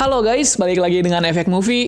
Halo guys, balik lagi dengan Efek Movie.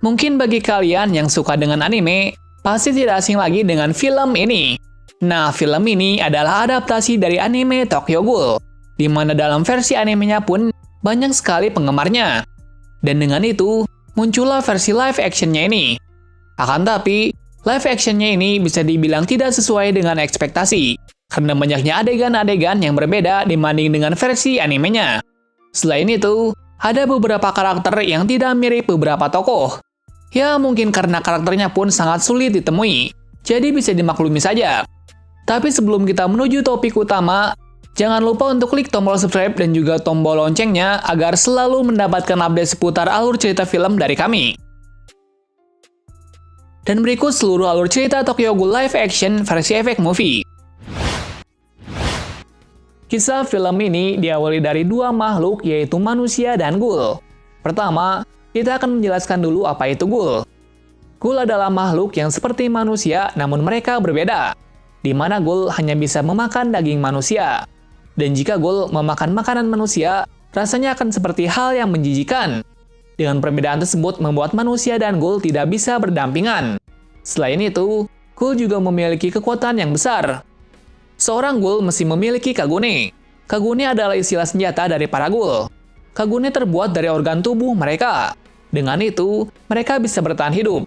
Mungkin bagi kalian yang suka dengan anime, pasti tidak asing lagi dengan film ini. Nah, film ini adalah adaptasi dari anime Tokyo Ghoul, di mana dalam versi animenya pun banyak sekali penggemarnya. Dan dengan itu, muncullah versi live actionnya ini. Akan tapi, live actionnya ini bisa dibilang tidak sesuai dengan ekspektasi, karena banyaknya adegan-adegan yang berbeda dibanding dengan versi animenya. Selain itu, ada beberapa karakter yang tidak mirip beberapa tokoh. Ya, mungkin karena karakternya pun sangat sulit ditemui, jadi bisa dimaklumi saja. Tapi sebelum kita menuju topik utama, jangan lupa untuk klik tombol subscribe dan juga tombol loncengnya agar selalu mendapatkan update seputar alur cerita film dari kami. Dan berikut seluruh alur cerita Tokyo Ghoul live action versi Efek Movie. Kisah film ini diawali dari dua makhluk, yaitu manusia dan ghoul. Pertama, kita akan menjelaskan dulu apa itu ghoul. Ghoul adalah makhluk yang seperti manusia, namun mereka berbeda, di mana ghoul hanya bisa memakan daging manusia. Dan jika ghoul memakan makanan manusia, rasanya akan seperti hal yang menjijikan. Dengan perbedaan tersebut membuat manusia dan ghoul tidak bisa berdampingan. Selain itu, ghoul juga memiliki kekuatan yang besar. Seorang ghoul mesti memiliki kagune. Kagune adalah istilah senjata dari para ghoul. Kagune terbuat dari organ tubuh mereka. Dengan itu, mereka bisa bertahan hidup.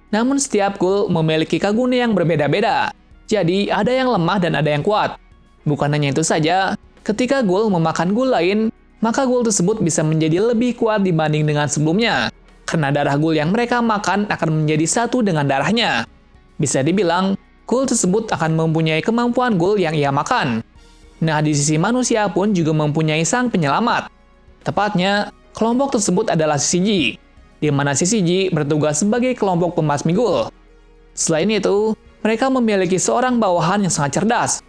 Namun setiap ghoul memiliki kagune yang berbeda-beda. Jadi, ada yang lemah dan ada yang kuat. Bukan hanya itu saja, ketika ghoul memakan ghoul lain, maka ghoul tersebut bisa menjadi lebih kuat dibanding dengan sebelumnya. Karena darah ghoul yang mereka makan akan menjadi satu dengan darahnya. Bisa dibilang, ghoul tersebut akan mempunyai kemampuan ghoul yang ia makan. Nah, di sisi manusia pun juga mempunyai sang penyelamat. Tepatnya, kelompok tersebut adalah Shishiji, di mana Shishiji bertugas sebagai kelompok pembasmi ghoul. Selain itu, mereka memiliki seorang bawahan yang sangat cerdas.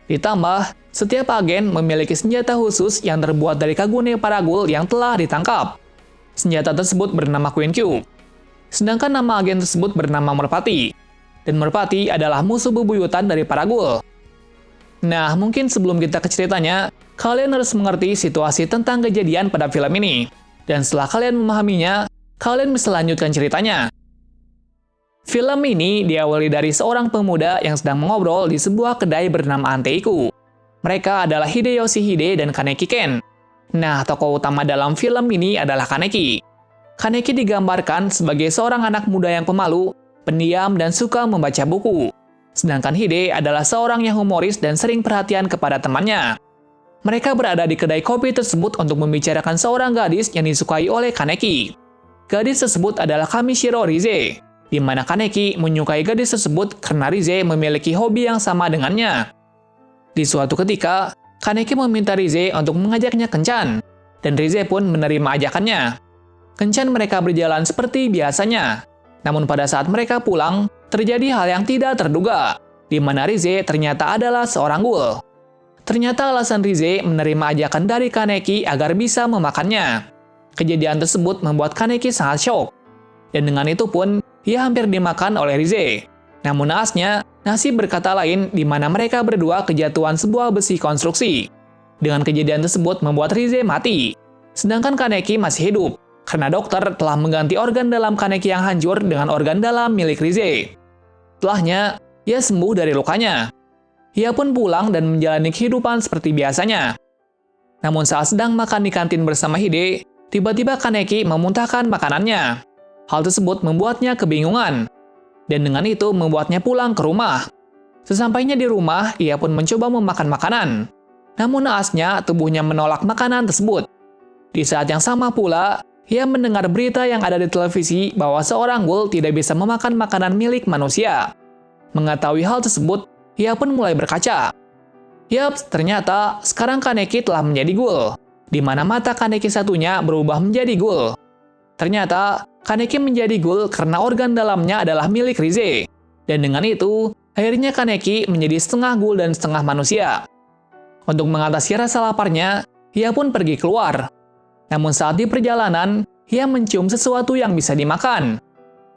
Ditambah, setiap agen memiliki senjata khusus yang terbuat dari kagune para ghoul yang telah ditangkap. Senjata tersebut bernama Queen Q. Sedangkan nama agen tersebut bernama Merpati. Dan Merpati adalah musuh bebuyutan dari para ghoul. Nah, mungkin sebelum kita ke ceritanya, kalian harus mengerti situasi tentang kejadian pada film ini. Dan setelah kalian memahaminya, kalian bisa lanjutkan ceritanya. Film ini diawali dari seorang pemuda yang sedang mengobrol di sebuah kedai bernama Anteiku. Mereka adalah Hideyoshi Hide dan Kaneki Ken. Nah, tokoh utama dalam film ini adalah Kaneki. Kaneki digambarkan sebagai seorang anak muda yang pemalu, pendiam, dan suka membaca buku. Sedangkan Hide adalah seorang yang humoris dan sering perhatian kepada temannya. Mereka berada di kedai kopi tersebut untuk membicarakan seorang gadis yang disukai oleh Kaneki. Gadis tersebut adalah Kamishiro Rize, di mana Kaneki menyukai gadis tersebut karena Rize memiliki hobi yang sama dengannya. Di suatu ketika, Kaneki meminta Rize untuk mengajaknya kencan, dan Rize pun menerima ajakannya. Kencan mereka berjalan seperti biasanya. Namun pada saat mereka pulang, terjadi hal yang tidak terduga, di mana Rize ternyata adalah seorang ghoul. Ternyata alasan Rize menerima ajakan dari Kaneki agar bisa memakannya. Kejadian tersebut membuat Kaneki sangat syok. Dan dengan itu pun, ia hampir dimakan oleh Rize. Namun naasnya, nasib berkata lain di mana mereka berdua kejatuhan sebuah besi konstruksi. Dengan kejadian tersebut membuat Rize mati. Sedangkan Kaneki masih hidup. Karena dokter telah mengganti organ dalam Kaneki yang hancur dengan organ dalam milik Rize. Setelahnya, ia sembuh dari lukanya. Ia pun pulang dan menjalani kehidupan seperti biasanya. Namun saat sedang makan di kantin bersama Hide, tiba-tiba Kaneki memuntahkan makanannya. Hal tersebut membuatnya kebingungan. Dan dengan itu membuatnya pulang ke rumah. Sesampainya di rumah, ia pun mencoba memakan makanan. Namun naasnya, tubuhnya menolak makanan tersebut. Di saat yang sama pula, ia mendengar berita yang ada di televisi bahwa seorang ghoul tidak bisa memakan makanan milik manusia. Mengetahui hal tersebut, ia pun mulai berkaca. Yap, ternyata sekarang Kaneki telah menjadi ghoul, di mana mata Kaneki satunya berubah menjadi ghoul. Ternyata, Kaneki menjadi ghoul karena organ dalamnya adalah milik Rize. Dan dengan itu, akhirnya Kaneki menjadi setengah ghoul dan setengah manusia. Untuk mengatasi rasa laparnya, ia pun pergi keluar. Namun saat di perjalanan, ia mencium sesuatu yang bisa dimakan.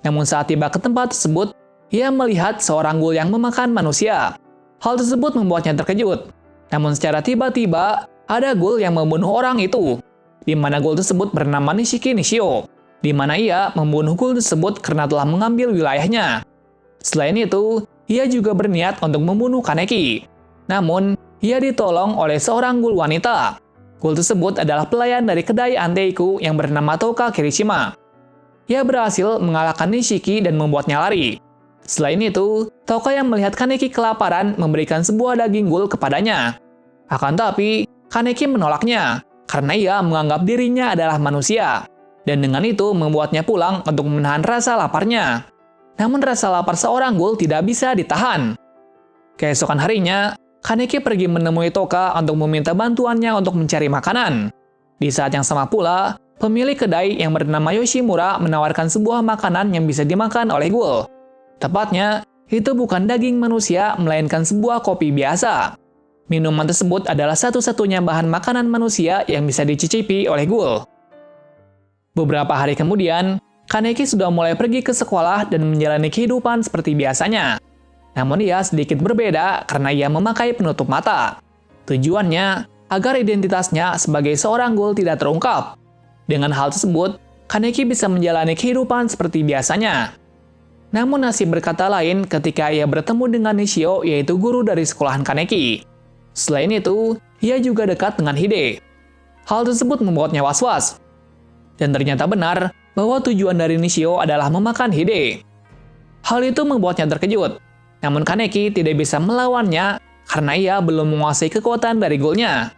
Namun saat tiba ke tempat tersebut, ia melihat seorang ghoul yang memakan manusia. Hal tersebut membuatnya terkejut. Namun secara tiba-tiba, ada ghoul yang membunuh orang itu. di mana ghoul tersebut bernama Nishiki Nishio, di mana ia membunuh ghoul tersebut karena telah mengambil wilayahnya. Selain itu, ia juga berniat untuk membunuh Kaneki. Namun, ia ditolong oleh seorang ghoul wanita. Ghoul tersebut adalah pelayan dari kedai Anteiku yang bernama Toka Kirishima. Ia berhasil mengalahkan Nishiki dan membuatnya lari. Selain itu, Toka yang melihat Kaneki kelaparan memberikan sebuah daging ghoul kepadanya. Akan tapi, Kaneki menolaknya karena ia menganggap dirinya adalah manusia, dan dengan itu membuatnya pulang untuk menahan rasa laparnya. Namun rasa lapar seorang ghoul tidak bisa ditahan. Keesokan harinya, Kaneki pergi menemui Toka untuk meminta bantuannya untuk mencari makanan. Di saat yang sama pula, pemilik kedai yang bernama Yoshimura menawarkan sebuah makanan yang bisa dimakan oleh ghoul. Tepatnya, itu bukan daging manusia, melainkan sebuah kopi biasa. Minuman tersebut adalah satu-satunya bahan makanan manusia yang bisa dicicipi oleh ghoul. Beberapa hari kemudian, Kaneki sudah mulai pergi ke sekolah dan menjalani kehidupan seperti biasanya. Namun ia sedikit berbeda karena ia memakai penutup mata. Tujuannya agar identitasnya sebagai seorang ghoul tidak terungkap. Dengan hal tersebut, Kaneki bisa menjalani kehidupan seperti biasanya. Namun nasib berkata lain ketika ia bertemu dengan Nishio, yaitu guru dari sekolahan Kaneki. Selain itu, ia juga dekat dengan Hide. Hal tersebut membuatnya was-was. Dan ternyata benar bahwa tujuan dari Nishio adalah memakan Hide. Hal itu membuatnya terkejut. Namun Kaneki tidak bisa melawannya karena ia belum menguasai kekuatan dari ghoul-nya.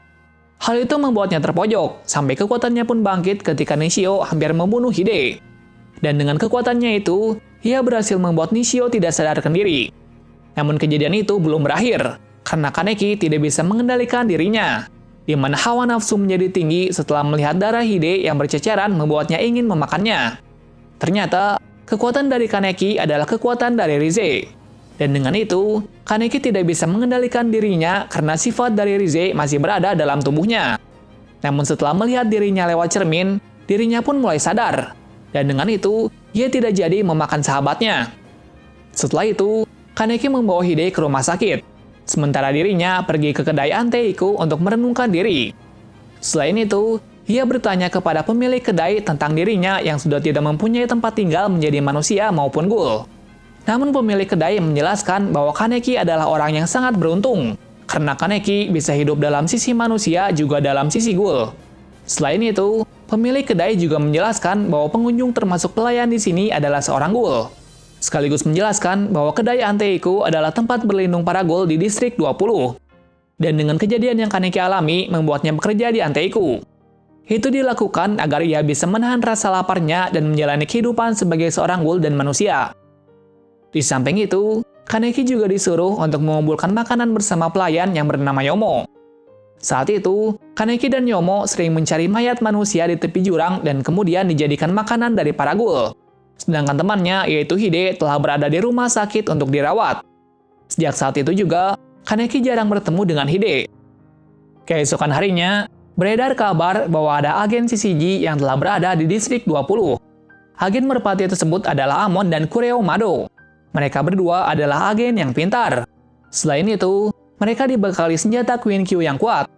Hal itu membuatnya terpojok, sampai kekuatannya pun bangkit ketika Nishio hampir membunuh Hide. Dan dengan kekuatannya itu, ia berhasil membuat Nishio tidak sadarkan diri. Namun kejadian itu belum berakhir, karena Kaneki tidak bisa mengendalikan dirinya, di mana hawa nafsu menjadi tinggi setelah melihat darah Hide yang berceceran membuatnya ingin memakannya. Ternyata, kekuatan dari Kaneki adalah kekuatan dari Rize. Dan dengan itu, Kaneki tidak bisa mengendalikan dirinya karena sifat dari Rize masih berada dalam tubuhnya. Namun setelah melihat dirinya lewat cermin, dirinya pun mulai sadar. Dan dengan itu, ia tidak jadi memakan sahabatnya. Setelah itu, Kaneki membawa Hide ke rumah sakit. Sementara dirinya pergi ke kedai Anteiku untuk merenungkan diri. Selain itu, ia bertanya kepada pemilik kedai tentang dirinya yang sudah tidak mempunyai tempat tinggal menjadi manusia maupun ghoul. Namun pemilik kedai menjelaskan bahwa Kaneki adalah orang yang sangat beruntung, karena Kaneki bisa hidup dalam sisi manusia juga dalam sisi ghoul. Selain itu, pemilik kedai juga menjelaskan bahwa pengunjung termasuk pelayan di sini adalah seorang ghoul. Sekaligus menjelaskan bahwa kedai Anteiku adalah tempat berlindung para ghoul di distrik 20. Dan dengan kejadian yang Kaneki alami membuatnya bekerja di Anteiku. Itu dilakukan agar ia bisa menahan rasa laparnya dan menjalani kehidupan sebagai seorang ghoul dan manusia. Di samping itu, Kaneki juga disuruh untuk mengumpulkan makanan bersama pelayan yang bernama Yomo. Saat itu, Kaneki dan Yomo sering mencari mayat manusia di tepi jurang dan kemudian dijadikan makanan dari para ghoul. Sedangkan temannya, yaitu Hide, telah berada di rumah sakit untuk dirawat. Sejak saat itu juga, Kaneki jarang bertemu dengan Hide. Keesokan harinya, beredar kabar bahwa ada agen CCG yang telah berada di distrik 20. Agen merpati tersebut adalah Amon dan Kureo Mado. Mereka berdua adalah agen yang pintar. Selain itu, mereka dibekali senjata Queen Q yang kuat.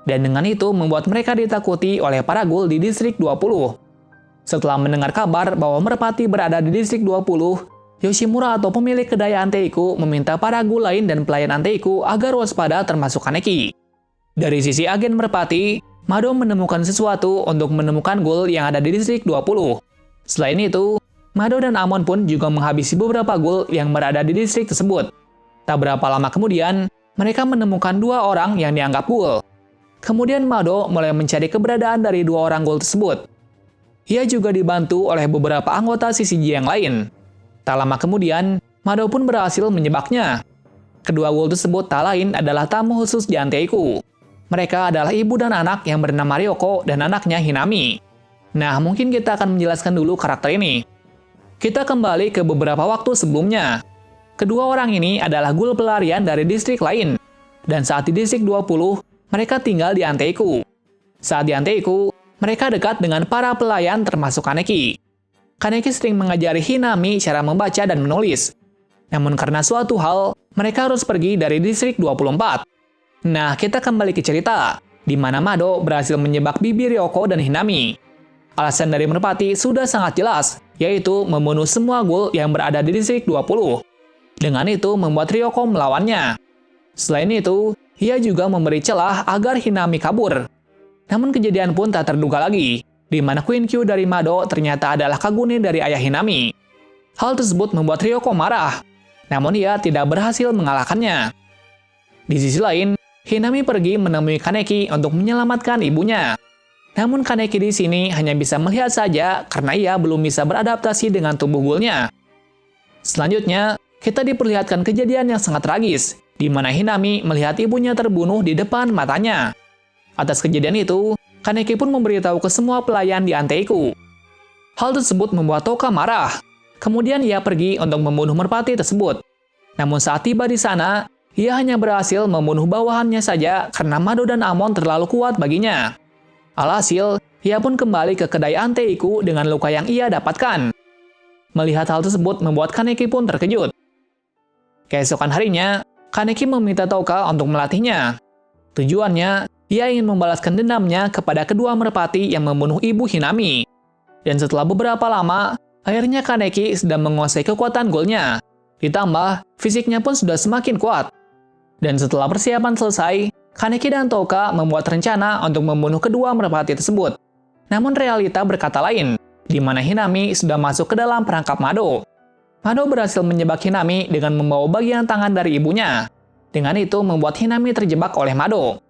Dan dengan itu membuat mereka ditakuti oleh para ghoul di distrik 20. Setelah mendengar kabar bahwa merpati berada di distrik 20, Yoshimura atau pemilik kedai Anteiku meminta para ghoul lain dan pelayan Anteiku agar waspada termasuk Kaneki. Dari sisi agen merpati, Mado menemukan sesuatu untuk menemukan ghoul yang ada di distrik 20. Selain itu, Mado dan Amon pun juga menghabisi beberapa ghoul yang berada di distrik tersebut. Tak berapa lama kemudian, mereka menemukan 2 orang yang dianggap ghoul. Kemudian Mado mulai mencari keberadaan dari 2 orang ghoul tersebut. Ia juga dibantu oleh beberapa anggota CCG yang lain. Tak lama kemudian, Mado pun berhasil menyebaknya. Kedua ghoul tersebut tak lain adalah tamu khusus di Anteiku. Mereka adalah ibu dan anak yang bernama Ryoko dan anaknya Hinami. Nah, mungkin kita akan menjelaskan dulu karakter ini. Kita kembali ke beberapa waktu sebelumnya. Kedua orang ini adalah ghoul pelarian dari distrik lain. Dan saat di distrik 20, mereka tinggal di Anteiku. Saat di Anteiku, mereka dekat dengan para pelayan termasuk Kaneki. Kaneki sering mengajari Hinami cara membaca dan menulis. Namun karena suatu hal, mereka harus pergi dari distrik 24. Nah, kita kembali ke cerita. di mana Mado berhasil menjebak bibi Ryoko dan Hinami. Alasan dari merpati sudah sangat jelas, yaitu membunuh semua ghoul yang berada di distrik 20. Dengan itu membuat Ryoko melawannya. Selain itu, ia juga memberi celah agar Hinami kabur. Namun kejadian pun tak terduga lagi, di mana Queen Q dari Mado ternyata adalah Kagune dari ayah Hinami. Hal tersebut membuat Ryoko marah, namun ia tidak berhasil mengalahkannya. Di sisi lain, Hinami pergi menemui Kaneki untuk menyelamatkan ibunya. Namun Kaneki di sini hanya bisa melihat saja karena ia belum bisa beradaptasi dengan tubuh ghoul-nya. Selanjutnya, kita diperlihatkan kejadian yang sangat tragis, di mana Hinami melihat ibunya terbunuh di depan matanya. Atas kejadian itu, Kaneki pun memberitahu ke semua pelayan di Anteiku. Hal tersebut membuat Toka marah. Kemudian ia pergi untuk membunuh merpati tersebut. Namun saat tiba di sana, ia hanya berhasil membunuh bawahannya saja karena Mado dan Amon terlalu kuat baginya. Alhasil, ia pun kembali ke kedai Anteiku dengan luka yang ia dapatkan. Melihat hal tersebut membuat Kaneki pun terkejut. Keesokan harinya, Kaneki meminta Toka untuk melatihnya. Tujuannya, ia ingin membalaskan dendamnya kepada kedua merpati yang membunuh ibu Hinami. Dan setelah beberapa lama, akhirnya Kaneki sedang menguasai kekuatan ghoul-nya. Ditambah, fisiknya pun sudah semakin kuat. Dan setelah persiapan selesai, Kaneki dan Toka membuat rencana untuk membunuh kedua merpati tersebut. Namun realita berkata lain, di mana Hinami sudah masuk ke dalam perangkap Mado. Mado berhasil menjebak Hinami dengan membawa bagian tangan dari ibunya. Dengan itu membuat Hinami terjebak oleh Mado.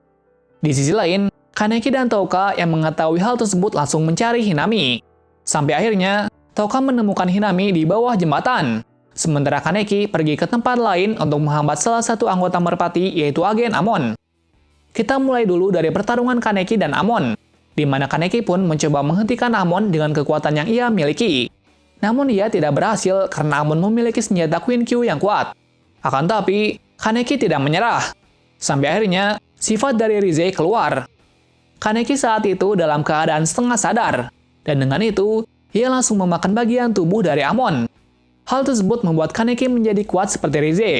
Di sisi lain, Kaneki dan Toka yang mengetahui hal tersebut langsung mencari Hinami. Sampai akhirnya, Toka menemukan Hinami di bawah jembatan. Sementara Kaneki pergi ke tempat lain untuk menghambat salah satu anggota merpati yaitu agen Amon. Kita mulai dulu dari pertarungan Kaneki dan Amon, di mana Kaneki pun mencoba menghentikan Amon dengan kekuatan yang ia miliki. Namun ia tidak berhasil karena Amon memiliki senjata Queen Q yang kuat. Akan tapi, Kaneki tidak menyerah. Sampai akhirnya, sifat dari Rize keluar. Kaneki saat itu dalam keadaan setengah sadar, dan dengan itu, ia langsung memakan bagian tubuh dari Amon. Hal tersebut membuat Kaneki menjadi kuat seperti Rize.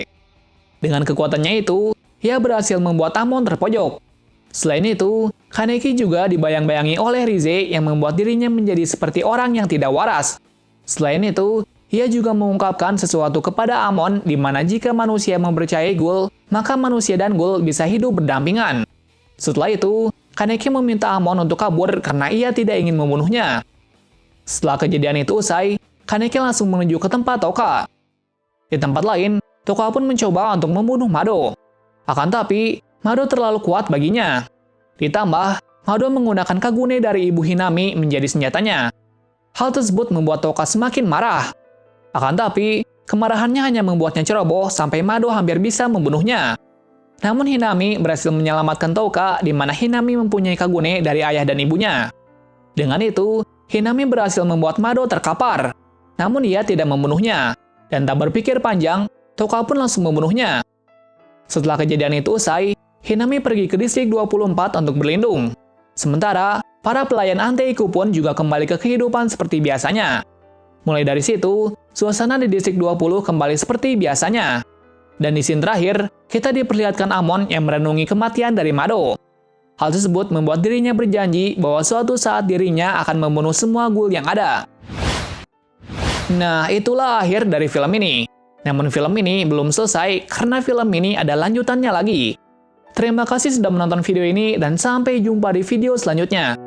Dengan kekuatannya itu, ia berhasil membuat Amon terpojok. Selain itu, Kaneki juga dibayang-bayangi oleh Rize yang membuat dirinya menjadi seperti orang yang tidak waras. Selain itu, ia juga mengungkapkan sesuatu kepada Amon di mana jika manusia mempercayai ghoul, maka manusia dan ghoul bisa hidup berdampingan. Setelah itu, Kaneki meminta Amon untuk kabur karena ia tidak ingin membunuhnya. Setelah kejadian itu usai, Kaneki langsung menuju ke tempat Toka. Di tempat lain, Toka pun mencoba untuk membunuh Mado. Akan tapi, Mado terlalu kuat baginya. Ditambah, Mado menggunakan Kagune dari ibu Hinami menjadi senjatanya. Hal tersebut membuat Toka semakin marah. Akan tapi, kemarahannya hanya membuatnya ceroboh sampai Mado hampir bisa membunuhnya. Namun Hinami berhasil menyelamatkan Toka di mana Hinami mempunyai Kagune dari ayah dan ibunya. Dengan itu, Hinami berhasil membuat Mado terkapar. Namun ia tidak membunuhnya. Dan tak berpikir panjang, Toka pun langsung membunuhnya. Setelah kejadian itu usai, Hinami pergi ke distrik 24 untuk berlindung. Sementara, para pelayan Anteiku pun juga kembali ke kehidupan seperti biasanya. Mulai dari situ, suasana di distrik 20 kembali seperti biasanya. Dan di scene terakhir, kita diperlihatkan Amon yang merenungi kematian dari Mado. Hal tersebut membuat dirinya berjanji bahwa suatu saat dirinya akan membunuh semua ghoul yang ada. Nah, itulah akhir dari film ini. Namun film ini belum selesai karena film ini ada lanjutannya lagi. Terima kasih sudah menonton video ini dan sampai jumpa di video selanjutnya.